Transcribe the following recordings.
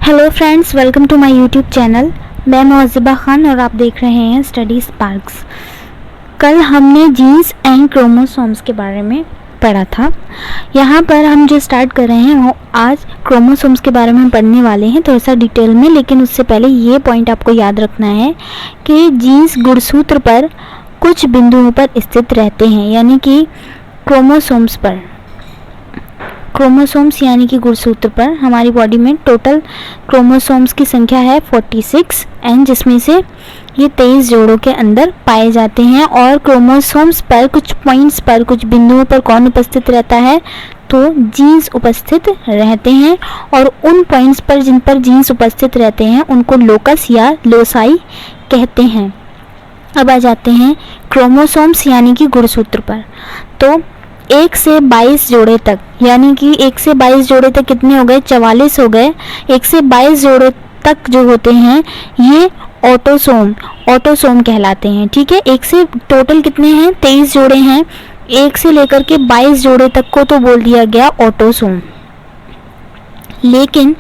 Hello friends, welcome to my YouTube channel. मैं मोहज़िबा खान और आप देख रहे हैं स्टडी स्पार्क्स। कल हमने जीन्स एंड क्रोमोसोम्स के बारे में पढ़ा था। यहाँ पर हम जो स्टार्ट कर रहे हैं वो आज क्रोमोसोम्स के बारे में हम पढ़ने वाले हैं थोड़ा सा डिटेल में। लेकिन उससे पहले ये पॉइंट आपको याद रखना है कि जीन्स गुणसूत्र पर कुछ बिंदुओं पर स्थित रहते हैं, यानी कि क्रोमोसोम्स पर, क्रोमोसोम्स यानी कि गुणसूत्र पर। हमारी बॉडी में टोटल क्रोमोसोम्स की संख्या है 46 एंड जिसमें से ये 23 जोड़ों के अंदर पाए जाते हैं। और क्रोमोसोम्स पर कुछ पॉइंट्स पर, कुछ बिंदुओं पर कौन उपस्थित रहता है? तो जीन्स उपस्थित रहते हैं। और उन पॉइंट्स पर जिन पर जीन्स उपस्थित रहते हैं उनको लोकस या लोसाई कहते हैं। अब आ जाते हैं क्रोमोसोम्स यानी कि गुणसूत्र पर। तो 1 से 22 जोड़े तक, यानी कि 1 से 22 जोड़े तक कितने हो गए? 44 हो गए। 1 से 22 जोड़े तक जो होते हैं ये ऑटोसोम कहलाते हैं। ठीक है, 1 से टोटल कितने हैं? 23 जोड़े हैं। 1 से लेकर के 22 जोड़े तक को तो बोल दिया गया ऑटोसोम। लेकिन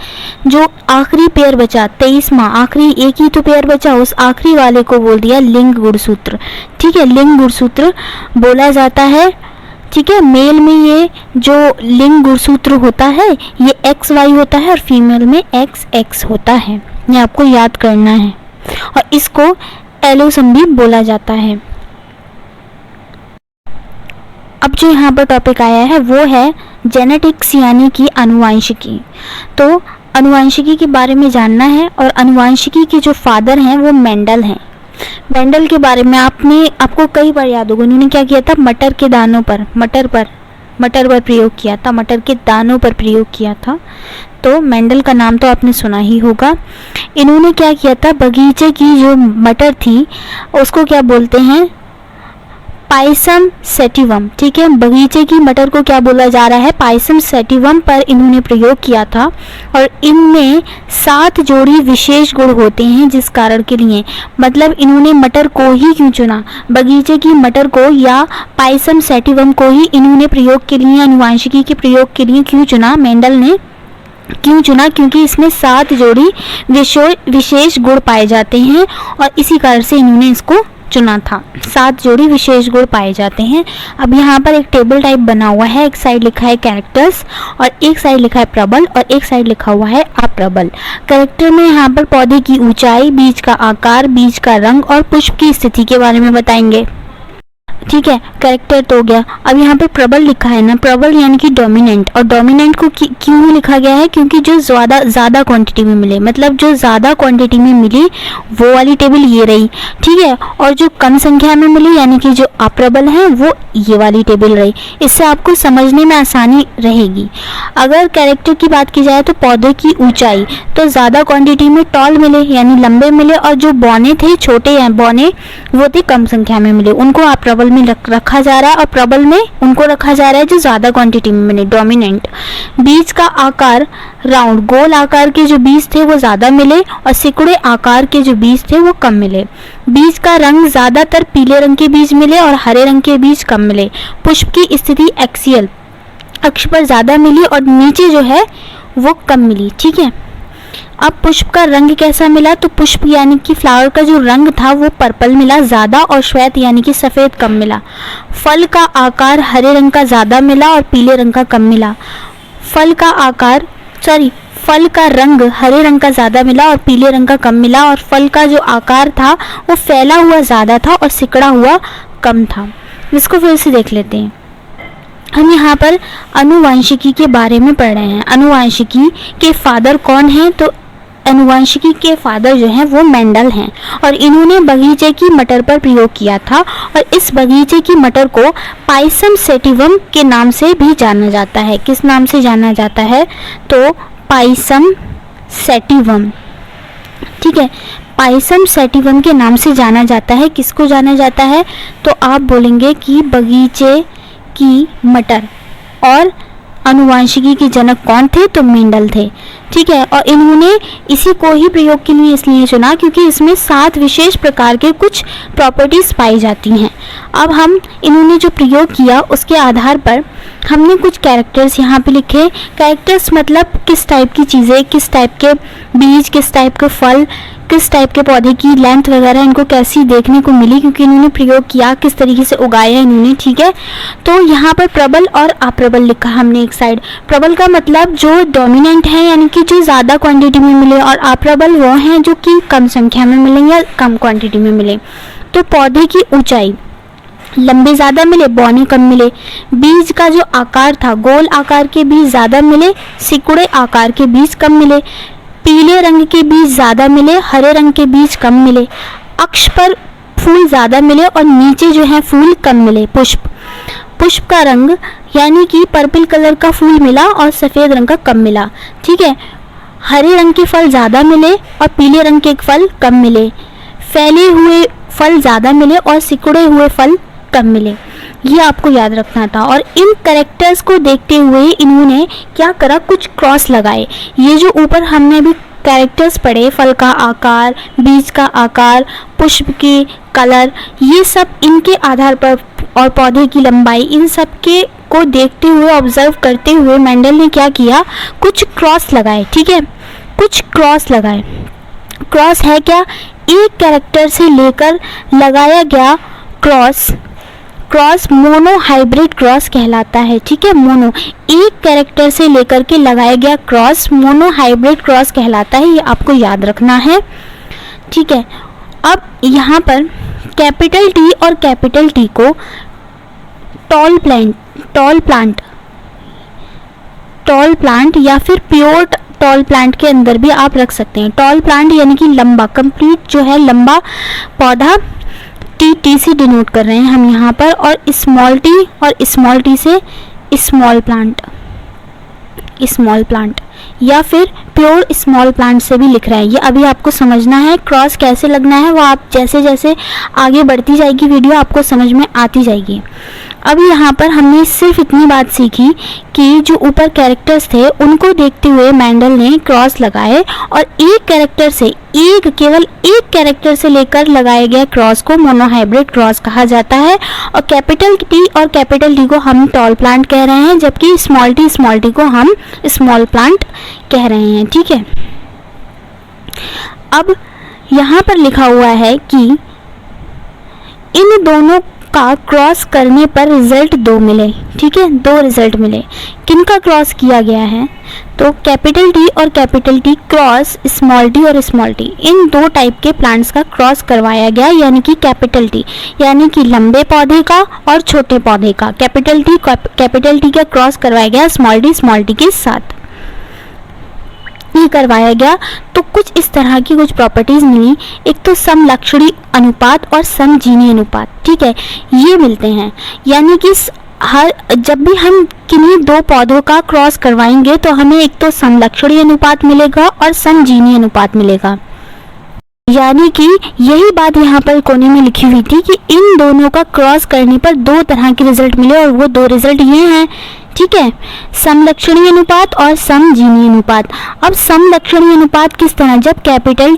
जो आखिरी पेयर बचा, 23वां आखिरी एक ही तो पेयर बचा, उस आखिरी वाले को बोल दिया लिंग गुणसूत्र। ठीक है, लिंग गुणसूत्र बोला जाता है। ठीक है, मेल में ये जो लिंग गुणसूत्र होता है ये XY होता है और फीमेल में XX होता है। ये आपको याद करना है। और इसको एलोसम भी बोला जाता है। अब जो यहाँ पर टॉपिक आया है वो है जेनेटिक्स यानी कि अनुवांशिकी। तो अनुवांशिकी के बारे में जानना है। और अनुवांशिकी के जो फादर हैं वो मेंडल हैं। मेंडल के बारे में आपको कई बार याद होगा, उन्होंने क्या किया था? मटर के दानों पर, मटर पर प्रयोग किया था, मटर के दानों पर प्रयोग किया था। तो मेंडल का नाम तो आपने सुना ही होगा। इन्होंने क्या किया था? बगीचे की जो मटर थी उसको क्या बोलते हैं? Pisum sativum. ठीक है, बगीचे की मटर को क्या बोला जा रहा है? पाइसम सेटिवम पर इन्होंने प्रयोग किया था। और इनमें 7 जोड़ी विशेष गुण होते हैं, जिस कारण के लिए, मतलब इन्होंने मटर को ही क्यों चुना? बगीचे की मटर को या पाइसम सेटिवम को ही इन्होंने प्रयोग के लिए, अनुवांशिकी के प्रयोग के लिए क्यों चुना? मेंडल ने क्यों चुना? क्योंकि इसमें 7 जोड़ी विशेष गुण पाए जाते हैं और इसी कारण से इन्होंने इसको चुना था। 7 जोड़ी विशेष गुण पाए जाते हैं। अब यहाँ पर एक टेबल टाइप बना हुआ है। एक साइड लिखा है कैरेक्टर्स और एक साइड लिखा है प्रबल और एक साइड लिखा हुआ है अप्रबल। कैरेक्टर में यहाँ पर पौधे की ऊंचाई, बीज का आकार, बीज का रंग और पुष्प की स्थिति के बारे में बताएंगे। ठीक है, कैरेक्टर तो हो गया। अब यहाँ पर प्रबल लिखा है ना, प्रबल यानी कि डोमिनेंट। और डोमिनेंट को क्यों लिखा गया है? क्योंकि जो ज़्यादा क्वांटिटी में मिले, मतलब जो ज़्यादा क्वांटिटी में मिली वो वाली टेबल ये रही। ठीक है, और जो कम संख्या में मिली यानी कि जो अप्रबल है वो ये वाली टेबल रही। इससे आपको समझने में आसानी रहेगी। अगर कैरेक्टर की बात की जाए तो पौधे की ऊंचाई तो ज़्यादा क्वांटिटी में टॉल मिले यानी लंबे मिले, और जो बौने थे, छोटे हैं बौने, वो थे कम संख्या में मिले, उनको अप्रबल में रखा जा रहा है। और प्रबल में उनको रखा जा रहा है जो ज्यादा क्वांटिटी में मिले, डोमिनेंट। बीज का आकार राउंड, गोल आकार के जो बीज थे वो ज्यादा मिले और सिकुड़े आकार के जो बीज थे वो कम मिले। बीज का रंग ज्यादातर पीले रंग के बीज मिले और हरे रंग के बीज कम मिले। पुष्प की स्थिति एक्सियल, अक्ष पर ज्यादा मिली और नीचे जो है वो कम मिली। ठीक है, अब पुष्प का रंग कैसा मिला? तो पुष्प यानी कि फ्लावर का जो रंग था वो पर्पल मिला ज्यादा और श्वेत यानी कि सफेद कम मिला। फल का आकार हरे रंग का ज्यादा मिला और पीले रंग का कम मिला। फल का रंग हरे रंग का ज्यादा मिला और पीले रंग का कम मिला। और फल का जो आकार था वो फैला हुआ ज्यादा था और सिकुड़ा हुआ कम था। इसको फिर से देख लेते हैं। हम यहाँ पर अनुवांशिकी के बारे में पढ़ रहे हैं। अनुवांशिकी के फादर कौन हैं? तो अनुवांशिकी के फादर जो हैं वो मेंडल हैं। और इन्होंने बगीचे की मटर पर प्रयोग किया था। और इस बगीचे की मटर को पाइसम सेटिवम के नाम से भी जाना जाता है। किस नाम से जाना जाता है? तो पाइसम सेटिवम। ठीक है, पाइसम सेटिवम के नाम से जाना जाता है। किसको जाना जाता है? तो आप बोलेंगे कि बगीचे की मटर। और अनुवांशिकी के जनक कौन थे? तो मेंडल थे। ठीक है, और इन्होंने इसी को ही प्रयोग के लिए इसलिए चुना क्योंकि इसमें 7 विशेष प्रकार के कुछ प्रॉपर्टीज पाई जाती हैं। अब हम इन्होंने जो प्रयोग किया उसके आधार पर हमने कुछ कैरेक्टर्स यहाँ पे लिखे। कैरेक्टर्स मतलब किस टाइप की चीज़ें, किस टाइप के बीज, किस टाइप के फल, किस टाइप के पौधे की लेंथ वगैरह इनको कैसी देखने को मिली, क्योंकि इन्होंने प्रयोग किया, किस तरीके से उगाया इन्होंने। ठीक है, तो यहाँ पर प्रबल और अप्रबल लिखा हमने एक साइड। प्रबल का मतलब जो डोमिनेंट है, यानी कि जो ज़्यादा क्वांटिटी में मिले, और अप्रबल वो हैं जो कि कम संख्या में मिले या कम क्वांटिटी में मिले। तो पौधे की ऊंचाई, लंबे ज़्यादा मिले, बौने कम मिले। बीज का जो आकार था, गोल आकार के बीज ज़्यादा मिले, सिकुड़े आकार के बीज कम मिले। पीले रंग के बीज ज़्यादा मिले, हरे रंग के बीज कम मिले। अक्ष पर फूल ज़्यादा मिले और नीचे जो है फूल कम मिले। पुष्प का रंग यानी कि पर्पल कलर का फूल मिला और सफ़ेद रंग का कम मिला। ठीक है, हरे रंग के फल ज़्यादा मिले और पीले रंग के फल कम मिले। फैले हुए फल ज़्यादा मिले और सिकुड़े हुए फल कम मिले। ये आपको याद रखना था। और इन कैरेक्टर्स को देखते हुए इन्होंने क्या करा, कुछ क्रॉस लगाए। ये जो ऊपर हमने भी कैरेक्टर्स पढ़े, फल का आकार, बीज का आकार, पुष्प की कलर, ये सब इनके आधार पर, और पौधे की लंबाई, इन सब के को देखते हुए, ऑब्जर्व करते हुए मेंडल ने क्या किया, कुछ क्रॉस लगाए। ठीक है, कुछ क्रॉस लगाए। क्रॉस है क्या, एक कैरेक्टर से लेकर लगाया गया क्रॉस मोनो हाइब्रिड क्रॉस कहलाता है। ठीक है, मोनो, एक कैरेक्टर से लेकर के लगाया गया क्रॉस मोनो हाइब्रिड क्रॉस कहलाता है। ये आपको याद रखना है। ठीक है, अब यहाँ पर कैपिटल टी और कैपिटल टी को टॉल प्लांट या फिर प्योर टॉल प्लांट के अंदर भी आप रख सकते हैं। टॉल प्लांट यानी कि लंबा, कंप्लीट जो है लंबा पौधा, टी से डिनोट कर रहे हैं हम यहाँ पर, और स्मॉल टी से स्मॉल प्लांट या फिर प्योर स्मॉल प्लांट से भी लिख रहे हैं। ये अभी आपको समझना है, क्रॉस कैसे लगना है वो आप जैसे जैसे आगे बढ़ती जाएगी वीडियो आपको समझ में आती जाएगी। अब यहाँ पर हमने सिर्फ इतनी बात सीखी कि जो ऊपर कैरेक्टर्स थे उनको देखते हुए मेंडल ने क्रॉस लगाए, और एक कैरेक्टर से, केवल एक कैरेक्टर से लेकर लगाए गए क्रॉस को मोनोहाइब्रिड क्रॉस कहा जाता है। और कैपिटल टी को हम टॉल प्लांट कह रहे हैं, जबकि स्मॉल टी को हम स्मॉल प्लांट कह रहे हैं। ठीक है, अब यहाँ पर लिखा हुआ है कि इन दोनों का क्रॉस करने पर रिजल्ट 2 मिले। ठीक है, 2 रिजल्ट मिले। किनका क्रॉस किया गया है, तो कैपिटल टी और capital T cross small T और स्मॉल टी, इन 2 टाइप के प्लांट्स का क्रॉस करवाया गया। यानी कि कैपिटल टी यानी कि लंबे पौधे का और छोटे पौधे का, कैपिटल टी का क्रॉस करवाया गया स्मॉल टी के साथ ये करवाया गया। तो कुछ इस तरह की कुछ प्रॉपर्टीज मिली। एक तो समलक्षणी अनुपात और समजीनी अनुपात। ठीक है, ये मिलते हैं, यानी कि जब भी हम किन्हीं 2 पौधों का क्रॉस करवाएंगे तो हमें एक तो समलक्षणी अनुपात मिलेगा और समजीनी अनुपात मिलेगा। यानी कि यही बात यहाँ पर कोने में लिखी हुई थी कि इन दोनों का क्रॉस करने पर 2 तरह के रिजल्ट मिले, और वो 2 रिजल्ट ये हैं। ठीक है, समलक्षणी अनुपात और समजीनी अनुपात। अब समलक्षणी अनुपात किस तरह, जब capital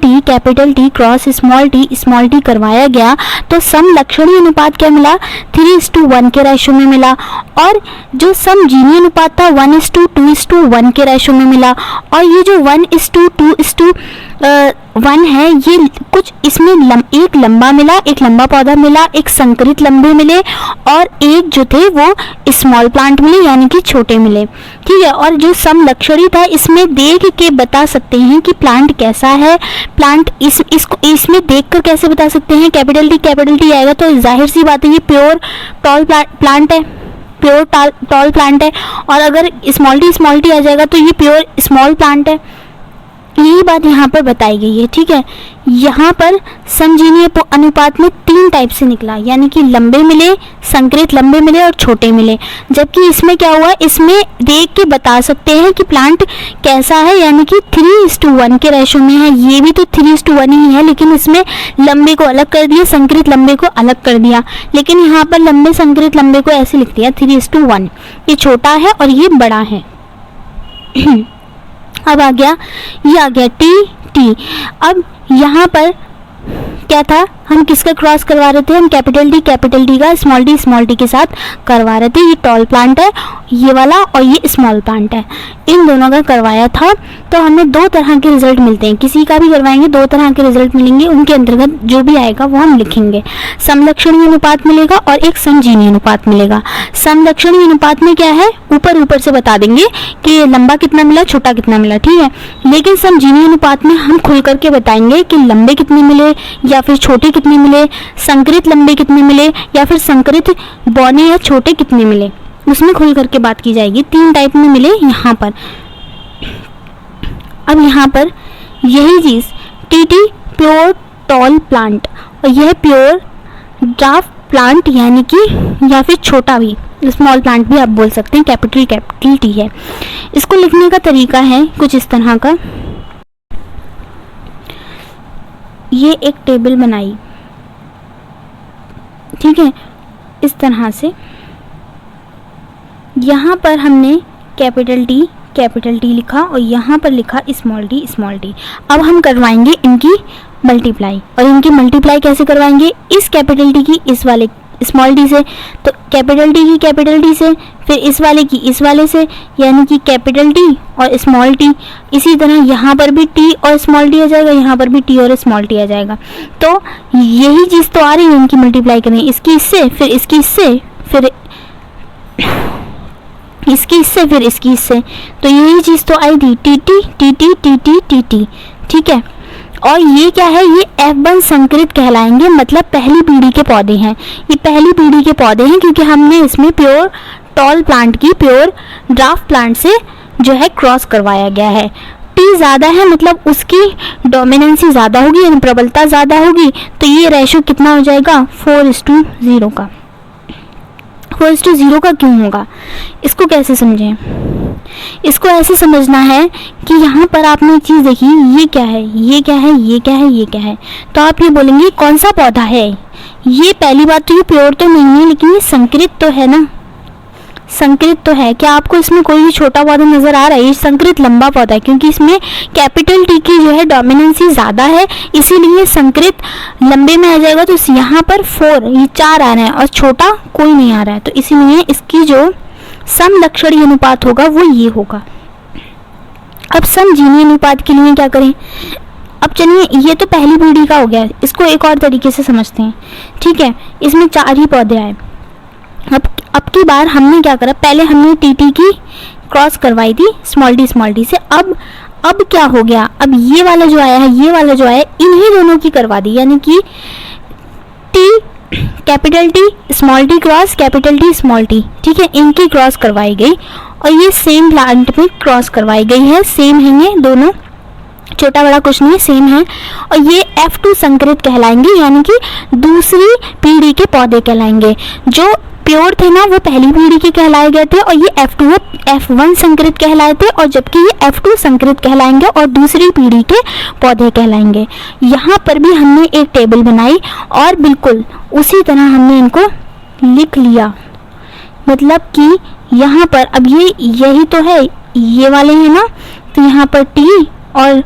T cross small T करवाया गया तो समलक्षणी अनुपात क्या मिला, 3:1 के रेशो में मिला। और जो समजीनी अनुपात था 1:2:1 के रेशो में मिला। और ये जो 1:2:1 है, ये कुछ इसमें एक लंबा मिला, एक लंबा पौधा मिला, एक संकरित लंबे मिले, और एक जो थे वो स्मॉल प्लांट मिले यानी कि छोटे मिले। ठीक है, और जो समलक्षणी था इसमें देख के बता सकते हैं कि प्लांट कैसा है। प्लांट इसमें देखकर कैसे बता सकते हैं, कैपिटल टी आएगा तो जाहिर सी बात है ये प्योर टॉल प्लांट है, प्योर टॉल प्लांट है। और अगर स्मॉल टी आ जाएगा तो ये प्योर स्मॉल प्लांट है। यही बात यहाँ पर बताई गई है। ठीक है, यहाँ पर समजीनी अनुपात में 3 टाइप से निकला, यानी कि लंबे मिले, संकरित लंबे मिले और छोटे मिले। जबकि इसमें क्या हुआ, इसमें देख के बता सकते हैं कि प्लांट कैसा है, यानी कि 3:1 के रेशो में है। ये भी तो 3:1 ही है, लेकिन इसमें लंबे को अलग कर दिया, संकरित लंबे को अलग कर दिया। लेकिन यहाँ पर लंबे संकरित लंबे को ऐसे लिख दिया 3:1, ये छोटा है और ये बड़ा है। अब ये आ गया टी। अब यहाँ पर क्या था, हम किसका क्रॉस करवा रहे थे, हम कैपिटल डी का स्मॉल डी के साथ करवा रहे थे। ये टॉल प्लांट है ये वाला और ये स्मॉल प्लांट है, इन दोनों का करवाया था। तो हमें दो तरह के रिजल्ट मिलते हैं, किसी का भी करवाएंगे दो तरह के रिजल्ट मिलेंगे, उनके अंतर्गत जो भी आएगा वो हम लिखेंगे। समलक्षणीय अनुपात मिलेगा और एक समजीवी अनुपात मिलेगा। समलक्षणीय अनुपात में क्या है, ऊपर से बता देंगे कि लंबा कितना मिला छोटा कितना मिला, ठीक है। लेकिन समजीवी अनुपात में हम खुल करके बताएंगे कि लंबे कितने मिले या फिर छोटे कितने मिले, संकरित लंबे कितने मिले या फिर संकरित बौने या छोटे कितने मिले, उसमें खुल करके बात की जाएगी। 3 टाइप में मिले यहाँ पर। अब यहाँ पर यही चीज़ टीटी प्योर टॉल प्लांट और यह प्योर ड्राफ्ट प्लांट यानी कि या फिर छोटा भी स्मॉल प्लांट भी आप बोल सकते हैं, कैपिटल टी है। इसको लिखने का तरीका है कुछ इस तरह का। ये एक टेबल बनाई, ठीक है, इस तरह से। यहाँ पर हमने कैपिटल टी लिखा और यहाँ पर लिखा स्मॉल डी। अब हम करवाएंगे इनकी मल्टीप्लाई, और इनकी मल्टीप्लाई कैसे करवाएंगे, इस कैपिटल टी की इस वाले स्मॉल डी से, तो कैपिटल टी की कैपिटल टी से, फिर इस वाले की इस वाले से, यानी कि कैपिटल टी और स्मॉल टी। इसी तरह यहाँ पर भी टी और स्मॉल टी आ जाएगा, यहाँ पर भी टी और स्मॉल टी आ जाएगा। तो यही चीज़ तो आ रही है इनकी मल्टीप्लाई करनी, इसकी इससे फिर इसकी इससे फिर इसकी इससे फिर इसकी इससे, तो यही चीज़ तो आई थी टी टी, ठीक है। और ये क्या है, ये F1 संकरित कहलाएंगे, मतलब पहली पीढ़ी के पौधे हैं। ये पहली पीढ़ी के पौधे हैं क्योंकि हमने इसमें प्योर टॉल प्लांट की प्योर ड्राफ्ट प्लांट से जो है क्रॉस करवाया गया है। टी ज़्यादा है मतलब उसकी डोमिनेंसी ज़्यादा होगी यानी प्रबलता ज़्यादा होगी, तो ये रेशो कितना हो जाएगा 4:0 का। 4:0 का क्यों होगा, इसको कैसे समझें, इसको ऐसे समझना है कि यहाँ पर आपने एक चीज़ देखी, ये क्या है, ये क्या है, ये क्या है, ये क्या है, तो आप ये बोलेंगे कौन सा पौधा है। ये पहली बात तो ये प्योर तो नहीं है, लेकिन ये संकरित तो है ना, संकरित तो है। क्या आपको इसमें कोई भी छोटा पौधा नजर आ रहा है, ये संकरित लंबा पौधा है क्योंकि इसमें कैपिटल टी की जो है डोमिनेंसी ज़्यादा है, इसीलिए संकरित लंबे में आ जाएगा। तो यहाँ पर 4 ये 4 आ रहा है और छोटा कोई नहीं आ रहा है, तो इसीलिए इसकी जो समलक्षणी अनुपात होगा वो ये होगा। अब समजीवी अनुपात के लिए क्या करें, अब चलिए ये तो पहली पीढ़ी का हो गया, इसको एक और तरीके से समझते हैं, ठीक है। इसमें 4 ही पौधे आए। अब की बार हमने क्या करा, पहले हमने टीटी की क्रॉस करवाई थी स्मॉल डी से। अब क्या हो गया, अब ये वाला जो आया है, ये वाला जो आया है, इन्हीं दोनों की करवा दी, यानी कि T capital T small T cross capital T small T, ठीक है, इनकी क्रॉस करवाई गई और ये सेम प्लांट में क्रॉस करवाई गई है। सेम है ये दोनों, छोटा बड़ा कुछ नहीं, सेम है। और ये F2 संकरित कहलाएंगे, यानी कि दूसरी पीढ़ी के पौधे कहलाएंगे। जो प्योर थे ना वो पहली पीढ़ी के कहलाए गए थे और ये F1 संकरित कहलाए थे, और जबकि ये F2 संकरित कहलाएंगे और दूसरी पीढ़ी के पौधे कहलाएंगे। यहाँ पर भी हमने एक टेबल बनाई और बिल्कुल उसी तरह हमने इनको लिख लिया, मतलब कि यहाँ पर अब ये यही तो है, ये वाले हैं ना, तो यहाँ पर टी और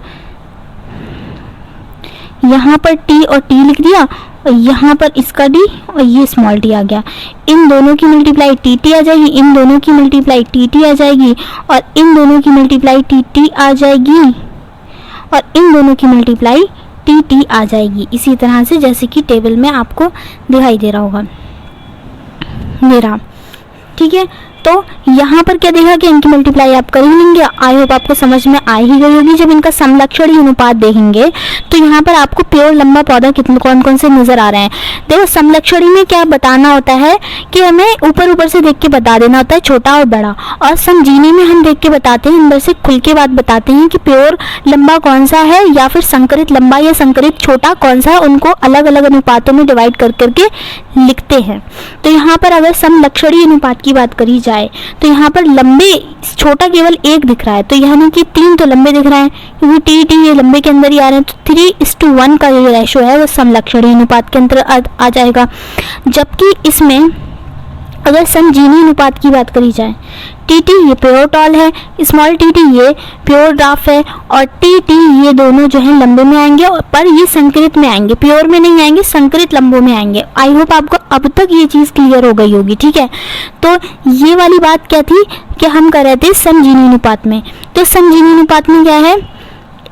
यहाँ पर टी और टी लिख दिया और यहाँ पर इसका डी और ये स्मॉल डी आ गया। इन दोनों की मल्टीप्लाई टी आ जाएगी, इन दोनों की मल्टीप्लाई टी आ जाएगी और इन दोनों की मल्टीप्लाई टी आ जाएगी और इन दोनों की मल्टीप्लाई टी आ जाएगी। इसी तरह से जैसे कि टेबल में आपको दिखाई दे रहा होगा मेरा, ठीक है। तो यहाँ पर क्या देखा कि इनकी मल्टीप्लाई आप कर ही लेंगे। आई होप आपको समझ में आ ही गई होगी। जब इनका समलक्षणी अनुपात देखेंगे तो यहाँ पर आपको प्योर लंबा पौधा कितने कौन कौन से नजर आ रहे हैं। देखो समलक्षणी में क्या बताना होता है कि हमें ऊपर से देख के बता देना होता है छोटा और बड़ा, और समजीवी में हम देख के बताते हैं, अंदर से खुल के बात बताते हैं कि प्योर लंबा कौन सा है या फिर संकरित लंबा या संकरित छोटा कौन सा है, उनको अलग अलग अनुपातों में डिवाइड कर करके लिखते हैं। तो यहाँ पर अगर समलक्षणी अनुपात की बात करी जाए तो यहाँ पर लंबे छोटा केवल 1 दिख रहा है, तो यानी कि 3 तो लंबे दिख रहे हैं क्योंकि टी ये लंबे के अंदर ही आ रहे हैं, तो 3:1 का जो रेशो है वो समलक्षणी अनुपात के अंदर आ जाएगा। जबकि इसमें अगर समजीनी अनुपात की बात करी जाए, टीटी ये प्योर टॉल है, स्मॉल टीटी ये प्योर ड्राफ है, और टीटी ये दोनों जो है लंबे में आएंगे, पर ये संकरित में आएंगे, प्योर में नहीं आएंगे, संकरित लंबों में आएंगे। आई होप आपको अब तक ये चीज़ क्लियर हो गई होगी, ठीक है। तो ये वाली बात क्या थी कि हम कर रहे थे समजीनी अनुपात में। तो समजीनी अनुपात में क्या है,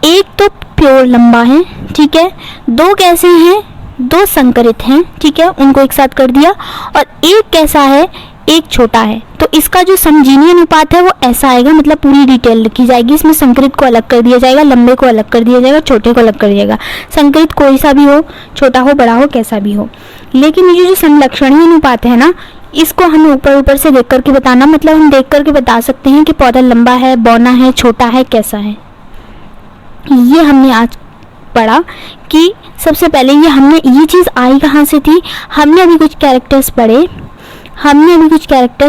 एक तो प्योर लंबा है, ठीक है, दो कैसे हैं, दो संकरित हैं, ठीक है, उनको एक साथ कर दिया, और एक कैसा है, एक छोटा है। तो इसका जो समजीनी अनुपात है वो ऐसा आएगा, मतलब पूरी डिटेल लिखी जाएगी, इसमें संकरित को अलग कर दिया जाएगा, लंबे को अलग कर दिया जाएगा, छोटे को अलग कर दिया जाएगा। संकरित कोई सा भी हो, छोटा हो, बड़ा हो, कैसा भी हो। लेकिन ये जो समलक्षणीय अनुपात है ना, इसको हम ऊपर ऊपर से देख करके बताना, मतलब हम देख करके बता सकते हैं कि पौधा लंबा है, बौना है, छोटा है, कैसा है। ये हमने आज पढ़ा कि सबसे पहले ये चीज़ आई कहाँ से थी, हमने अभी कुछ कैरेक्टर्स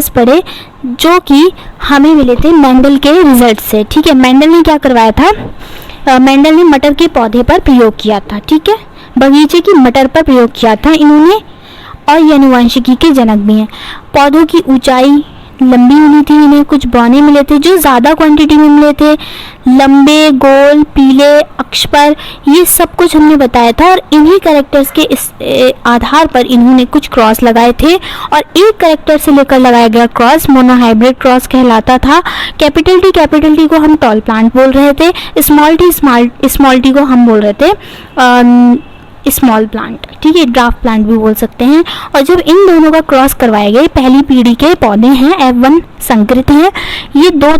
पढ़े जो कि हमें मिले थे मेंडल के रिजल्ट से, ठीक है। मेंडल ने क्या करवाया था, मेंडल ने मटर के पौधे पर प्रयोग किया था, ठीक है, बगीचे की मटर पर प्रयोग किया था इन्होंने, और ये अनुवांशिकी के जनक भी हैं। पौधों की ऊंचाई लंबी मिली थी, इन्हें कुछ बौने मिले थे जो ज़्यादा क्वांटिटी में मिले थे, लंबे, गोल, पीले, अक्ष पर, ये सब कुछ हमने बताया था। और इन्हीं कैरेक्टर्स के इस आधार पर इन्होंने कुछ क्रॉस लगाए थे, और एक कैरेक्टर से लेकर लगाया गया क्रॉस मोनोहाइब्रिड क्रॉस कहलाता था। कैपिटल टी को हम टॉल प्लांट बोल रहे थे, स्मॉल टी को हम बोल रहे थे स्मॉल प्लांट, ठीक है, ड्राफ्ट प्लांट भी बोल सकते हैं। और जब इन दोनों का क्रॉस करवाए गए, पहली पीढ़ी के पौधे हैं, F1 संकरित हैं, ये दो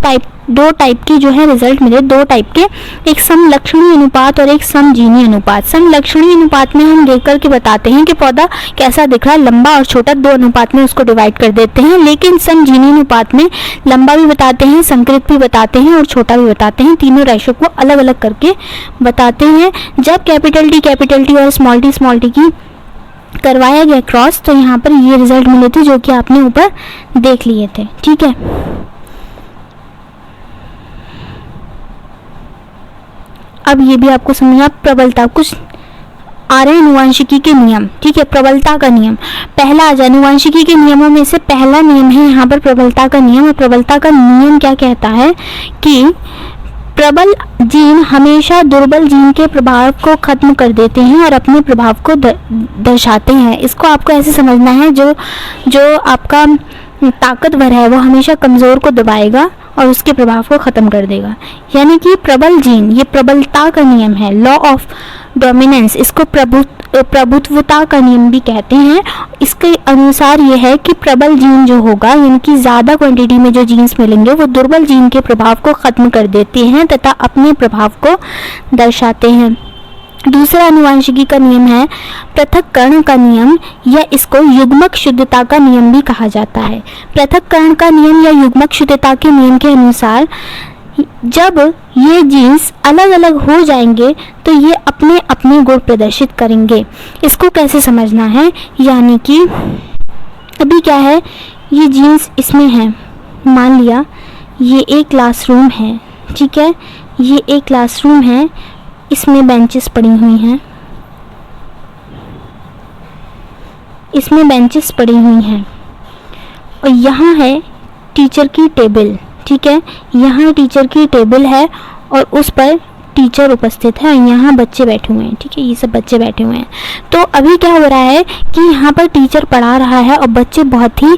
टाइप के जो है रिजल्ट मिले, दो टाइप के, एक समलक्षणी अनुपात और एक समजीनी अनुपात। समलक्षणी अनुपात में हम देख करके बताते हैं कि पौधा कैसा दिख रहा है, लंबा और छोटा, दो अनुपात में उसको डिवाइड कर देते हैं। लेकिन समजीनी अनुपात में लंबा भी बताते हैं, संकरित भी बताते हैं और छोटा भी बताते हैं, तीनों रेशो को अलग अलग करके बताते हैं। जब कैपिटल टी और स्मॉल टी की करवाया गया क्रॉस, तो यहाँ पर ये रिजल्ट मिले थे जो कि आपने ऊपर देख लिए थे, ठीक है। अब ये भी आपको समझना, प्रबलता कुछ आ रहे हैं, अनुवांशिकी के नियम, ठीक है, प्रबलता का नियम पहला आ जाए। अनुवांशिकी के नियमों में से पहला नियम है यहाँ पर प्रबलता का नियम। और प्रबलता का नियम क्या कहता है कि प्रबल जीन हमेशा दुर्बल जीन के प्रभाव को खत्म कर देते हैं और अपने प्रभाव को दर्शाते हैं। इसको आपको ऐसे समझना है, जो आपका ताकतवर है वो हमेशा कमज़ोर को दबाएगा और उसके प्रभाव को ख़त्म कर देगा। यानी कि प्रबल जीन, ये प्रबलता का नियम है, लॉ ऑफ डोमिनेंस, इसको प्रभुत्वता का नियम भी कहते हैं। इसके अनुसार ये है कि प्रबल जीन जो होगा, यानी कि ज़्यादा क्वांटिटी में जो जीन्स मिलेंगे, वो दुर्बल जीन के प्रभाव को ख़त्म कर देते हैं तथा अपने प्रभाव को दर्शाते हैं। दूसरा अनुवांशिकी का नियम है पृथक्करण का नियम, या इसको युग्मक शुद्धता का नियम भी कहा जाता है। पृथक्करण का नियम या युग्मक शुद्धता के नियम के अनुसार जब ये जीन्स अलग अलग हो जाएंगे तो ये अपने अपने गुण प्रदर्शित करेंगे। इसको कैसे समझना है, यानी कि अभी क्या है, ये जीन्स इसमें है, मान लिया ये एक क्लासरूम है, ठीक है, ये एक क्लासरूम है, इसमें बेंचेस पड़ी हुई हैं, इसमें बेंचेस पड़ी हुई हैं, और यहाँ है टीचर की टेबल, ठीक है, यहाँ टीचर की टेबल है और उस पर टीचर उपस्थित है, यहाँ बच्चे बैठे हुए हैं, ठीक है, ये सब बच्चे बैठे हुए हैं। तो अभी क्या हो रहा है कि यहाँ पर टीचर पढ़ा रहा है और बच्चे बहुत ही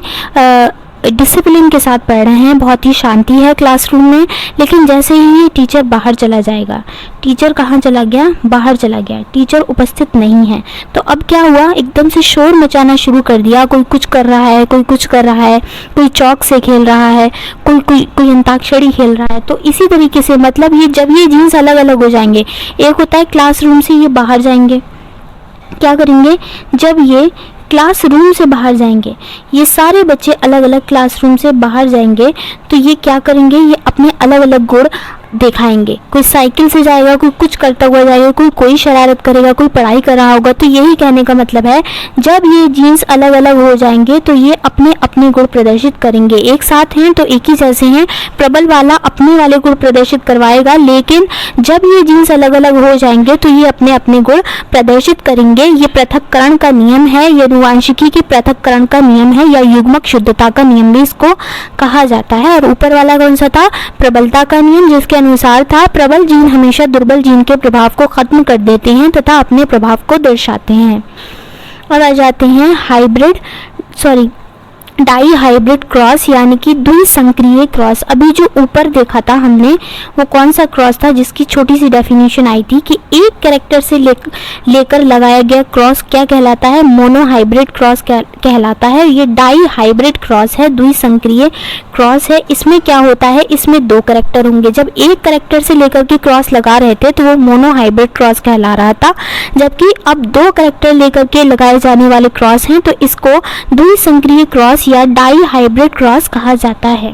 डिसिप्लिन के साथ पढ़ रहे हैं, बहुत ही शांति है क्लासरूम में। लेकिन जैसे ही टीचर बाहर चला जाएगा, टीचर कहाँ चला गया, बाहर चला गया, टीचर उपस्थित नहीं है, तो अब क्या हुआ, एकदम से शोर मचाना शुरू कर दिया। कोई कुछ कर रहा है, कोई कुछ कर रहा है, कोई चौक से खेल रहा है, कोई अंताक्षरी खेल रहा है। तो इसी तरीके से मतलब ये जब ये जीन्स अलग अलग हो जाएंगे, एक होता है क्लासरूम से ये बाहर जाएंगे, क्या करेंगे, जब ये क्लासरूम से बाहर जाएंगे, ये सारे बच्चे अलग अलग क्लासरूम से बाहर जाएंगे, तो ये क्या करेंगे, ये अपने अलग अलग गुण दिखाएंगे। कोई साइकिल से जाएगा, कोई कुछ करता हुआ जाएगा, कोई शरारत करेगा, कोई पढ़ाई कर रहा होगा। तो यही कहने का मतलब है जब ये जीन्स अलग अलग हो जाएंगे तो ये अपने अपने गुण प्रदर्शित करेंगे। एक साथ हैं तो एक ही जैसे हैं, प्रबल वाला अपने वाले गुण प्रदर्शित करवाएगा, लेकिन जब ये जीन्स अलग अलग हो जाएंगे तो ये अपने अपने गुण प्रदर्शित करेंगे। ये पृथक्करण का नियम है, ये आनुवंशिकी के पृथक्करण का नियम है, या युग्मक शुद्धता का नियम भी इसको कहा जाता है। और ऊपर वाला कौन सा था? प्रबलता का नियम, जिसके अनुसार था प्रबल जीन हमेशा दुर्बल जीन के प्रभाव को खत्म कर देते हैं तथा अपने प्रभाव को दर्शाते हैं। और आ जाते हैं डाई हाइब्रिड क्रॉस यानी कि द्विसंक्रिय क्रॉस। अभी जो ऊपर देखा था हमने वो कौन सा क्रॉस था जिसकी छोटी सी डेफिनेशन आई थी कि एक कैरेक्टर से लेकर लगाया गया क्रॉस क्या कहलाता है? मोनो हाइब्रिड क्रॉस कहलाता है। ये डाई हाइब्रिड क्रॉस है, द्विसंक्रिय क्रॉस है। इसमें क्या होता है? इसमें दो कैरेक्टर होंगे। जब एक कैरेक्टर से लेकर के क्रॉस लगा रहे थे तो वो मोनो हाइब्रिड क्रॉस कहला रहा था, जबकि अब दो कैरेक्टर लेकर के लगाए जाने वाले क्रॉस हैं तो इसको द्विसंक्रिय क्रॉस या डाई हाइब्रिड क्रॉस कहा जाता है।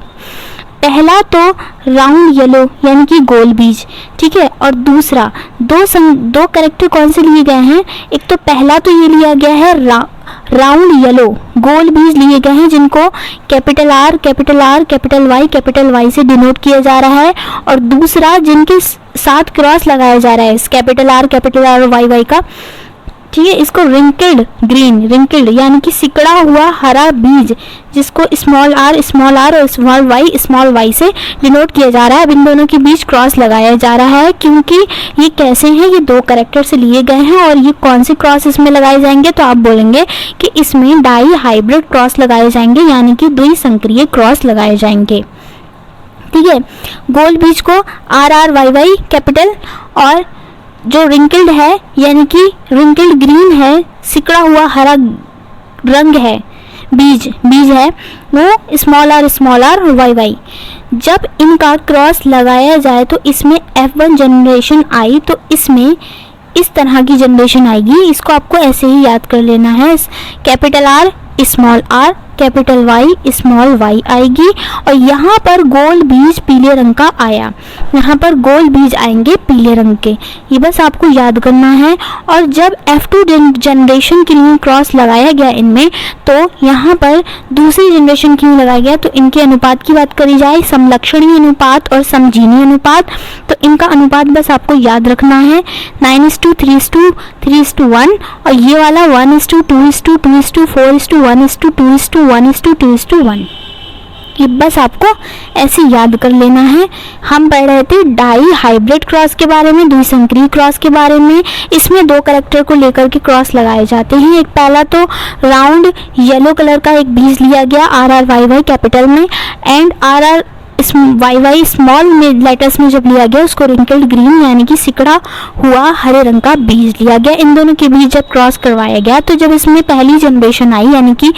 पहला तो राउंड येलो यानी कि गोल बीज, ठीक है। और दूसरा दो कैरेक्टर कौन से लिए गए हैं? एक तो पहला तो ये लिया गया है राउंड येलो गोल बीज लिए गए हैं, जिनको कैपिटल आर कैपिटल वाई से डिनोट किया जा रहा है। और दूसरा जिनके साथ क्रॉस लगाया जा रहा है कैपिटल आर वाई का, ठीक है, इसको रिंकल्ड यानी कि सिकड़ा हुआ हरा बीज, जिसको स्मॉल आर और स्मॉल वाई से डिनोट किया जा रहा है। अब इन दोनों के बीच क्रॉस लगाया जा रहा है क्योंकि ये कैसे हैं? ये दो कैरेक्टर से लिए गए हैं। और ये कौन से क्रॉस इसमें लगाए जाएंगे? तो आप बोलेंगे कि इसमें डाई हाइब्रिड क्रॉस लगाए जाएंगे यानी कि द्विसंक्रिय क्रॉस लगाए जाएंगे, ठीक है। गोल बीज को RRYY कैपिटल, और जो रिंकल्ड है यानी कि रिंकल्ड ग्रीन है, सिकड़ा हुआ हरा रंग है, बीज है, वो स्मॉल आर वाई। जब इनका क्रॉस लगाया जाए तो इसमें F1 जनरेशन आई तो इसमें इस तरह की जनरेशन आएगी। इसको आपको ऐसे ही याद कर लेना है, capital R capital Y small Y आएगी। और यहाँ पर गोल बीज पीले रंग का आया, यहाँ पर गोल बीज आएंगे पीले रंग के, ये बस आपको याद करना है। और जब F2 जनरेशन के लिए क्रॉस लगाया गया इनमें, तो यहाँ पर दूसरी जनरेशन के लिए लगाया गया। तो इनके अनुपात की बात करी जाए, समलक्षणी अनुपात और समजीनी अनुपात, तो इनका अनुपात बस आपको याद रखना है 9:3:3:1, और ये वाला 1:2:2:4:1:2:1:2:1, ये बस आपको ऐसे याद कर लेना है। हम पढ़ रहे थे डाई हाइब्रिड क्रॉस के बारे में, द्विसंक्रिय क्रॉस के बारे में। इसमें दो कैरेक्टर को लेकर के क्रॉस लगाए जाते हैं। एक पहला तो राउंड येलो कलर का एक बीज लिया गया RRYY कैपिटल में, एंड RRYY स्मॉल में लेटर्स में जब लिया गया उसको रिंकल्ड ग्रीन यानी कि सिकड़ा हुआ हरे रंग का बीज लिया गया। इन दोनों के बीच जब क्रॉस करवाया गया तो जब इसमें पहली जनरेशन आई यानी कि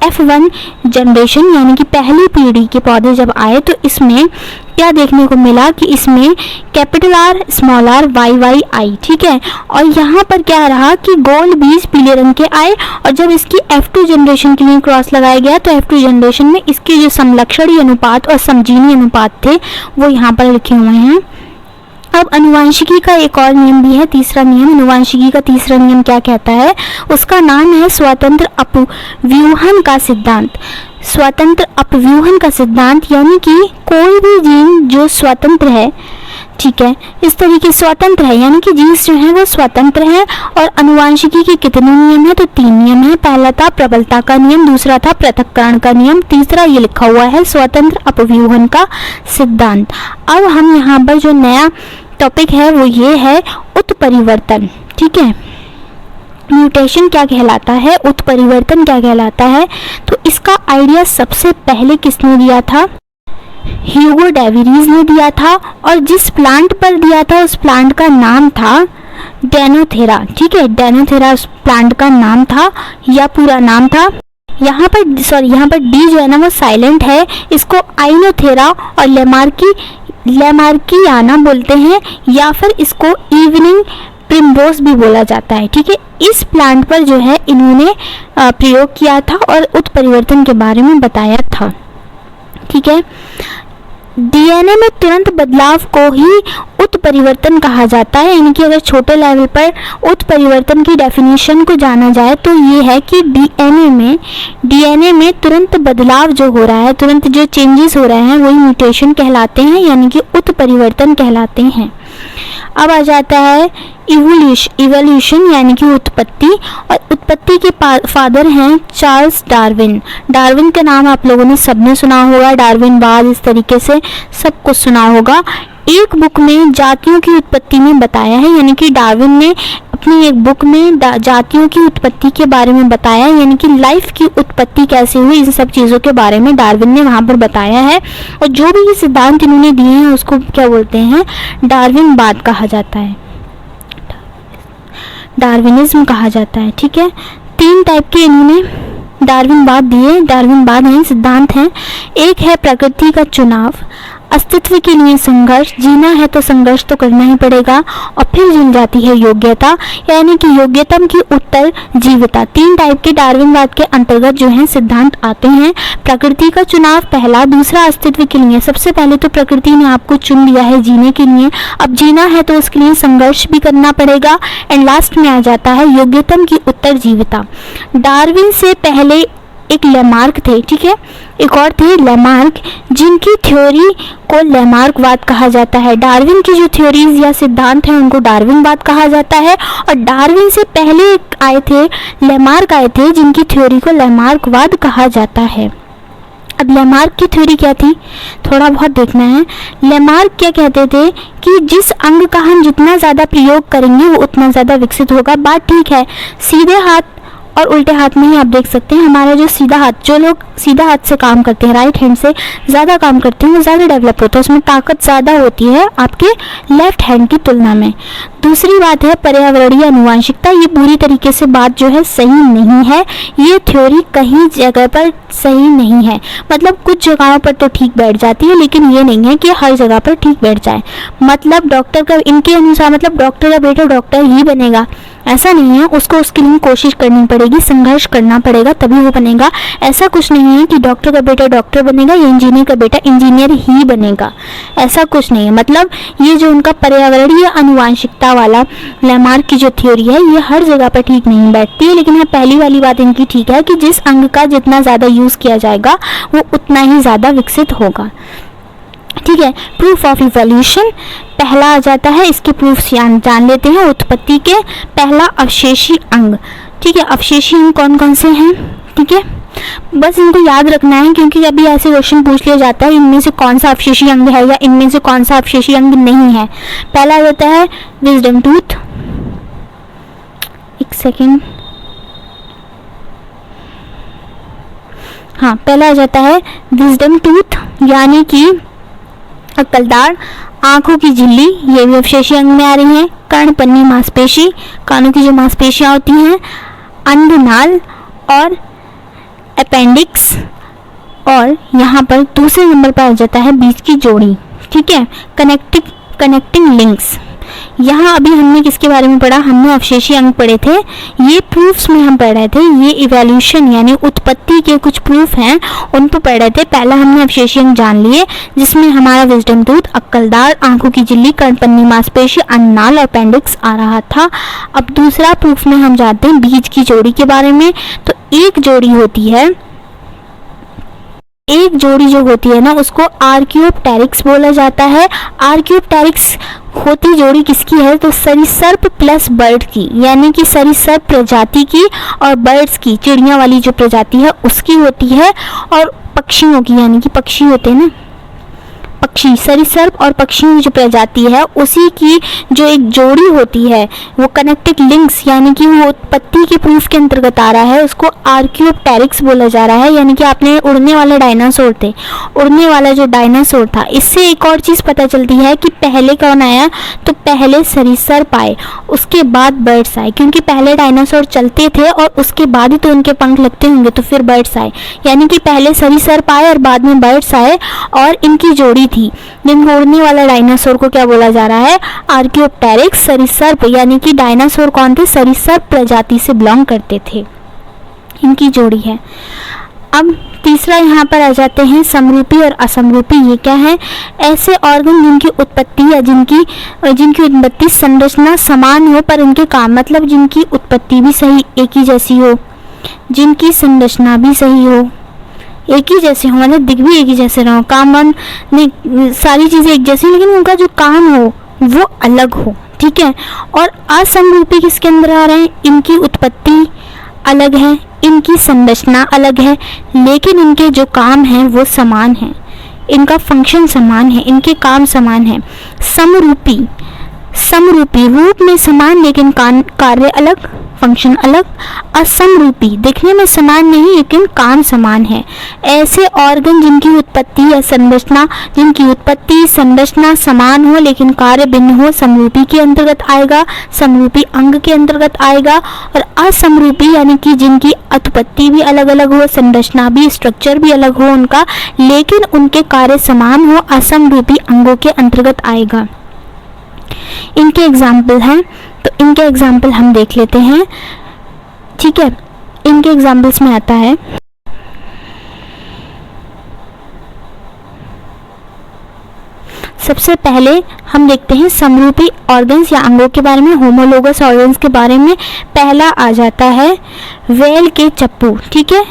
F1 जनरेशन यानी कि पहली पीढ़ी के पौधे जब आए तो इसमें क्या देखने को मिला कि इसमें capital R small R Y I, ठीक है। और यहाँ पर क्या रहा कि गोल बीज पीले रंग के आए। और जब इसकी F2 जनरेशन के लिए क्रॉस लगाया गया तो F2 जनरेशन में इसके जो समलक्षणी अनुपात और समजीनी अनुपात थे वो यहाँ पर लिखे हुए हैं। अब अनुवांशिकी का एक और नियम भी है, तीसरा नियम। अनुवांशिकी का तीसरा नियम क्या कहता है? उसका नाम है स्वतंत्र अपव्यूहन का सिद्धांत। स्वतंत्र अपव्यूहन का सिद्धांत यानी कि कोई भी जीन जो स्वतंत्र है, ठीक है, इस तरीके स्वतंत्र है यानी कि जीन्स जो है वो स्वतंत्र है। और अनुवांशिकी के कितने नियम है? तो 3 नियम है। पहला था प्रबलता का नियम, दूसरा था पृथक्करण का नियम, तीसरा ये लिखा हुआ है स्वतंत्र अपव्यूहन का सिद्धांत। अब हम यहाँ पर जो नया टॉपिक है वो ये है उत्परिवर्तन, ठीक है। म्यूटेशन क्या कहलाता है, उत्परिवर्तन क्या कहलाता है? तो इसका आइडिया सबसे पहले किसने दिया था? ह्यूगो डेविरीज ने दिया था। और जिस प्लांट पर दिया था उस प्लांट का नाम था डेनोथेरा, ठीक है। डेनोथेरा उस प्लांट का नाम था या पूरा नाम था। यहाँ पर डी जो है ना वो साइलेंट है, इसको आइनोथेरा और लेमार्कियाना बोलते हैं, या फिर इसको इवनिंग प्रिमरोज भी बोला जाता है, ठीक है। इस प्लांट पर जो है इन्होंने प्रयोग किया था और उत्परिवर्तन के बारे में बताया था, ठीक है। डीएनए में तुरंत बदलाव को ही उत्परिवर्तन कहा जाता है। यानी कि अगर छोटे लेवल पर उत्परिवर्तन की डेफिनेशन को जाना जाए तो ये है कि डीएनए में तुरंत बदलाव जो हो रहा है, तुरंत जो चेंजेस हो रहे हैं वही म्यूटेशन कहलाते हैं, यानी कि उत्परिवर्तन कहलाते हैं। अब आ जाता है इवोल्यूशन यानी कि उत्पत्ति, और उत्पत्ति के फादर हैं चार्ल्स डार्विन। डार्विन का नाम आप लोगों ने सबने सुना होगा, डार्विनवाद, इस तरीके से सब कुछ सुना होगा। एक बुक में जातियों की उत्पत्ति में बताया है, यानी कि डार्विन ने अपनी एक बुक में जातियों की उत्पत्ति के बारे में बताया, यानी कि लाइफ की उत्पत्ति कैसे हुई, इन सब चीज़ों के बारे में डार्विन ने वहाँ पर बताया है। और जो भी ये सिद्धांत इन्होंने दिए हैं उसको क्या बोलते हैं, डार्विनवाद कहा जाता है, डार्विनिज्म कहा जाता है। ठीक है, 3 टाइप के इन्होंने डार्विनवाद दिए। डार्विनवाद हैं, सिद्धांत हैं। एक है प्रकृति का चुनाव, अस्तित्व के लिए संघर्ष, जीना है तो संघर्ष तो करना ही पड़ेगा, और फिर जुड़ जाती है योग्यता, यानी कि योग्यतम की उत्तर जीवता। 3 टाइप के डार्विनवाद के अंतर्गत जो है सिद्धांत आते हैं। प्रकृति का चुनाव पहला, दूसरा अस्तित्व के लिए, सबसे पहले तो प्रकृति ने आपको चुन लिया है जीने के लिए, अब जीना है तो उसके लिए संघर्ष भी करना पड़ेगा, एंड लास्ट में आ जाता है योग्यतम की उत्तर जीवता। डार्विन से पहले एक लेमार्क थे, ठीक है, एक और थे लेमार्क, जिनकी थ्योरी को लेमार्कवाद कहा जाता है। डार्विन की जो थ्योरीज या सिद्धांत हैं उनको डार्विनवाद कहा जाता है, और डार्विन से पहले आए थे लेमार्क आए थे, जिनकी थ्योरी को लेमार्कवाद कहा जाता है। अब लेमार्क की थ्योरी क्या थी, थोड़ा बहुत देखना है। लेमार्क क्या कहते थे कि जिस अंग का हम जितना ज़्यादा प्रयोग करेंगे वो उतना ज़्यादा विकसित होगा। बात ठीक है, सीधे हाथ और उल्टे हाथ में ही आप देख सकते हैं, हमारा जो सीधा हाथ, जो लोग सीधा हाथ से काम करते हैं, राइट हैंड से ज़्यादा काम करते हैं, वो ज़्यादा डेवलप होता है, उसमें ताकत ज़्यादा होती है आपके लेफ्ट हैंड की तुलना में। दूसरी बात है पर्यावरणीय आनुवंशिकता, ये पूरी तरीके से बात जो है सही नहीं है, ये थ्योरी कहीं जगह पर सही नहीं है। मतलब कुछ जगहों पर तो ठीक बैठ जाती है, लेकिन ये नहीं है कि हर जगह पर ठीक बैठ जाए। मतलब डॉक्टर का, इनके अनुसार मतलब डॉक्टर का बेटा डॉक्टर ही बनेगा, ऐसा नहीं है, उसको उसके लिए कोशिश करनी पड़ेगी, संघर्ष करना पड़ेगा, तभी वो बनेगा। ऐसा कुछ नहीं है कि डॉक्टर का बेटा डॉक्टर बनेगा या इंजीनियर का बेटा इंजीनियर ही बनेगा, ऐसा कुछ नहीं है। मतलब ये जो उनका पर्यावरणीय आनुवंशिकता वाला लेमार्क की जो थ्योरी है, ये हर जगह पर ठीक नहीं बैठती है। लेकिन हाँ, पहली वाली बात इनकी ठीक है कि जिस अंग का जितना ज़्यादा यूज़ किया जाएगा वो उतना ही ज़्यादा विकसित होगा। ठीक है, प्रूफ ऑफ इवोल्यूशन पहला आ जाता है, इसके प्रूफ जान लेते हैं। उत्पत्ति के पहला अवशेषी अंग, ठीक है, अवशेषी अंग कौन कौन से हैं, ठीक है, बस इनको याद रखना है, क्योंकि अभी ऐसे क्वेश्चन पूछ लिया जाता है इनमें से कौन सा अवशेषी अंग है या इनमें से कौन सा अवशेषी अंग नहीं है। पहला आ जाता है विजडम टूथ, एक सेकेंड, हाँ, पहला आ जाता है विजडम टूथ, यानी कि अक्कलदाढ़। आंखों की झिल्ली, ये भी अवशेषी अंग में आ रही है। कर्णपन्नी मांसपेशी, कानों की जो मांसपेशियां होती हैं। अंधनाल और अपेंडिक्स, और यहाँ पर दूसरे नंबर पर आ जाता है बीच की जोड़ी, ठीक है, कनेक्टिंग लिंक्स। यहाँ अभी हमने किसके बारे में पढ़ा, हमने अवशेषी अंग पढ़े थे, ये प्रूफ्स में हम पढ़ रहे थे, ये इवोल्यूशन यानी उत्पत्ति के कुछ प्रूफ हैं उन पर पढ़ रहे थे। पहला हमने अवशेषी अंग जान लिए, जिसमें हमारा विजडम टूथ, अक्कलदाढ़, आंखों की झिल्ली, कर्णपन्नी मांसपेशी, अन्ननाल और अपेंडिक्स आ रहा था। अब दूसरा प्रूफ में हम जाते हैं बीज की जोड़ी के बारे में। तो एक जोड़ी होती है, एक जोड़ी जो होती है ना, उसको आर्कियोप्टेरिक्स बोला जाता है। आर्कियोप्टेरिक्स होती जोड़ी किसकी है, तो सरीसृप प्लस बर्ड की, यानी कि सरीसृप प्रजाति की और बर्ड्स की, चिड़िया वाली जो प्रजाति है उसकी होती है, और पक्षियों की, यानी कि पक्षी होते हैं ना, पक्षी, सरीसृप और पक्षियों की जो प्रजाति है उसी की जो एक जोड़ी होती है, वो कनेक्टेड लिंक्स, यानी कि वो उत्पत्ति के प्रूफ के अंतर्गत आ रहा है, उसको आर्कियोप्टेरिक्स बोला जा रहा है। यानी कि आपने उड़ने वाले डायनासोर थे, उड़ने वाला जो डायनासोर था, इससे एक और चीज़ पता चलती है कि पहले कौन आया, तो पहले सरीसृप आए, उसके बाद बर्ड्स आए, क्योंकि पहले डायनासोर चलते थे और उसके बाद ही तो उनके पंख लगते होंगे, तो फिर बर्ड्स आए। यानी कि पहले सरीसृप आए और बाद में बर्ड्स आए, और इनकी जोड़ी थी। जिनको उड़ने वाला डायनासोर को क्या बोला जा रहा है, आर्कियोप्टेरिक्स। सरीसृप यानी कि डायनासोर कौन थे, सरीसृप प्रजाति से बिलोंग करते थे, इनकी जोड़ी है। अब तीसरा यहाँ पर आ जाते हैं समरूपी और असमरूपी। ये क्या है? ऐसे ऑर्गन जिनकी उत्पत्ति या जिनकी उत्पत्ति संरचना समान हो पर उनके काम, मतलब जिनकी उत्पत्ति भी सही एक ही जैसी हो, जिनकी संरचना भी सही हो, एक ही जैसे हो, मतलब दिख भी एक ही जैसे रहो, काम नहीं, सारी चीज़ें एक जैसी, लेकिन उनका जो काम हो वो अलग हो, ठीक है। और असमरूपी किसके अंदर आ रहे हैं? इनकी उत्पत्ति अलग है, इनकी संरचना अलग है, लेकिन इनके जो काम हैं वो समान हैं, इनका फंक्शन समान है, इनके काम समान है। समरूपी, समरूपी रूप में समान लेकिन कार्य अलग, फंक्शन अलग। असमरूपी दिखने में समान नहीं लेकिन काम समान है। ऐसे ऑर्गन जिनकी उत्पत्ति या संरचना, समान हो लेकिन कार्य भिन्न हो, समरूपी के अंतर्गत आएगा, समरूपी अंग के अंतर्गत आएगा। और असमरूपी यानी कि जिनकी उत्पत्ति भी अलग अलग हो, संरचना भी, स्ट्रक्चर भी अलग हो उनका, लेकिन उनके कार्य समान हो, असमरूपी अंगों के अंतर्गत आएगा। इनके एग्जाम्पल हैं, तो इनके एग्जाम्पल हम देख लेते हैं, ठीक है। इनके एग्जाम्पल्स में आता है सबसे पहले हम देखते हैं समरूपी ऑर्गन्स या अंगों के बारे में, होमोलोगस ऑर्गन्स के बारे में। पहला आ जाता है व्हेल के चप्पू, ठीक है।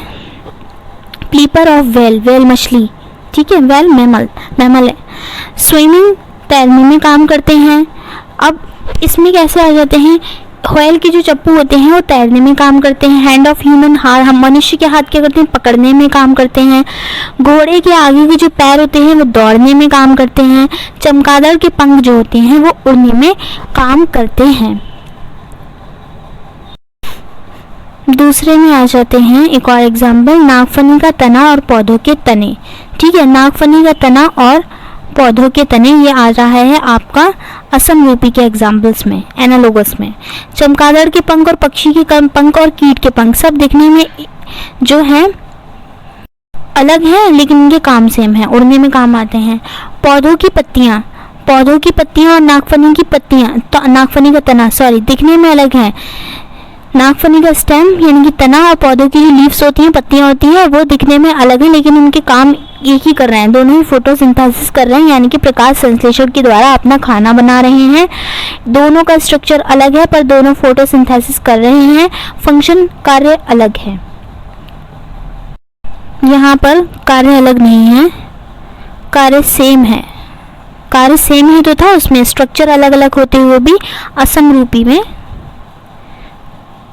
प्लीपर ऑफ व्हेल, व्हेल मछली, ठीक है, व्हेल मैमल है। स्विमिंग, तैरने में काम करते हैं। अब इसमें कैसे आ जाते हैं? व्हेल के जो चप्पू होते हैं वो तैरने में काम करते हैं। हैंड ऑफ ह्यूमन, हम मनुष्य के हाथ क्या करते हैं? पकड़ने में काम करते हैं। घोड़े के आगे के जो पैर होते हैं वो दौड़ने में काम करते हैं। चमगादड़ के पंख जो होते हैं वो उड़ने में काम करते हैं। दूसरे में आ जाते हैं एक और एग्जाम्पल, नागफनी का तना और पौधों के तने, ठीक है। नागफनी का तना और पौधों के तने, ये आ रहा है आपका असमरूपी के एग्जाम्पल्स में, एनालोगस में। चमगादड़ के पंख और पक्षी के पंख और कीट के पंख सब दिखने में जो है अलग हैं लेकिन इनके काम सेम है, उड़ने में काम आते हैं। पौधों की पत्तियां और नागफनी की पत्तियां, तो नागफनी का तना दिखने में अलग है। नागफनी का स्टेम यानी कि तना और पौधों की जो लीव्स होती हैं, पत्तियां होती हैं, वो दिखने में अलग है लेकिन उनके काम एक ही कर रहे हैं। दोनों ही फोटोसिंथेसिस कर रहे हैं यानी कि प्रकाश संश्लेषण के द्वारा अपना खाना बना रहे हैं। दोनों का स्ट्रक्चर अलग है पर दोनों फोटोसिंथेसिस कर रहे हैं, फंक्शन, कार्य अलग है। यहाँ पर कार्य अलग नहीं है, कार्य सेम है। कार्य सेम ही तो था उसमें, स्ट्रक्चर अलग अलग होते हुए भी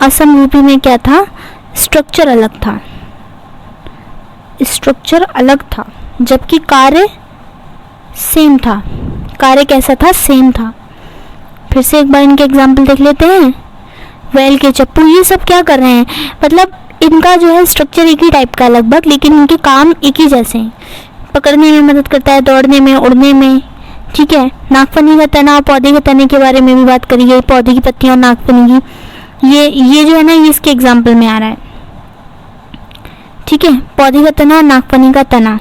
असमरूपी में क्या था? स्ट्रक्चर अलग था जबकि कार्य सेम था। कार्य कैसा था? सेम था। फिर से एक बार इनके एग्जाम्पल देख लेते हैं। व्हेल के चप्पू, ये सब क्या कर रहे हैं? मतलब इनका जो है स्ट्रक्चर एक ही टाइप का लगभग, लेकिन इनके काम एक ही जैसे हैं। पकड़ने में मदद करता है, दौड़ने में, उड़ने में, ठीक है। नागफनी का तना और पौधे के तने के बारे में भी बात करी गई, पौधे की पत्तियां और नागफनी की। ये जो है ना, ये इसके एग्जाम्पल में आ रहा है, ठीक है। पौधे का तना और नागफनी का तना,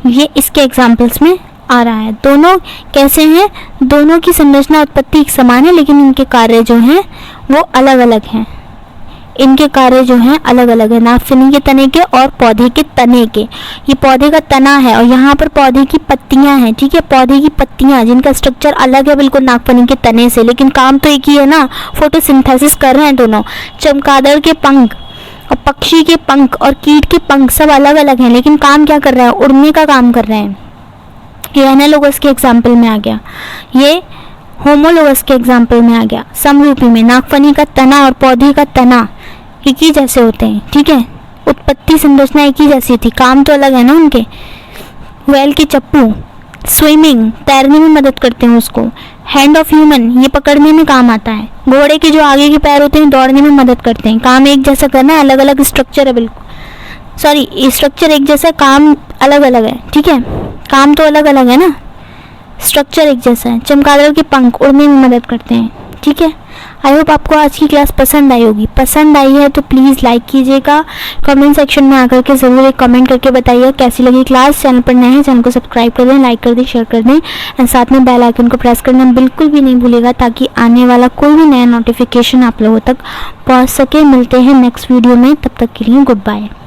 ये इसके एग्जाम्पल्स में आ रहा है। दोनों कैसे हैं? दोनों की संरचना, उत्पत्ति एक समान है लेकिन इनके कार्य जो हैं वो अलग अलग हैं। इनके कार्य जो हैं अलग अलग है, नागफनी के तने के और पौधे के तने के। ये पौधे का तना है और यहाँ पर पौधे की पत्तियां हैं, ठीक है। पौधे की पत्तियां जिनका स्ट्रक्चर अलग है बिल्कुल नागफनी के तने से, लेकिन काम तो एक ही है ना, फोटोसिंथेसिस कर रहे हैं दोनों। चमगादड़ के पंख और पक्षी के पंख और कीट के पंख सब अलग अलग हैं लेकिन काम क्या कर रहे हैं? उड़ने का काम कर रहे हैं। ये एनालोगस के एग्जाम्पल में आ गया, ये होमोलोगस के एग्जाम्पल में आ गया। समरूपी में नागफनी का तना और पौधे का तना एक ही जैसे होते हैं, ठीक है। उत्पत्ति, संरचना एक ही जैसी थी, काम तो अलग है ना उनके। व्हेल के चप्पू, स्विमिंग, तैरने में मदद करते हैं उसको। हैंड ऑफ ह्यूमन, ये पकड़ने में काम आता है। घोड़े के जो आगे के पैर होते हैं दौड़ने में मदद करते हैं। काम एक जैसा करना है, अलग अलग स्ट्रक्चर है बिल्कुल, स्ट्रक्चर एक जैसा, काम अलग अलग है, ठीक है। काम तो अलग अलग है ना, स्ट्रक्चर एक जैसा है। चमगादड़ के पंख उड़ने में मदद करते हैं, ठीक है। आई होप आपको आज की क्लास पसंद आई होगी। पसंद आई है तो प्लीज़ लाइक कीजिएगा, कमेंट सेक्शन में आकर के ज़रूर एक कमेंट करके बताइए कैसी लगी क्लास। चैनल पर नए हैं, चैनल को सब्सक्राइब कर दें, लाइक कर दें, शेयर कर दें एंड साथ में बेल आइकन को प्रेस करना बिल्कुल भी नहीं भूलिएगा ताकि आने वाला कोई भी नया नोटिफिकेशन आप लोगों तक पहुँच सके। मिलते हैं नेक्स्ट वीडियो में, तब तक के लिए गुड बाय।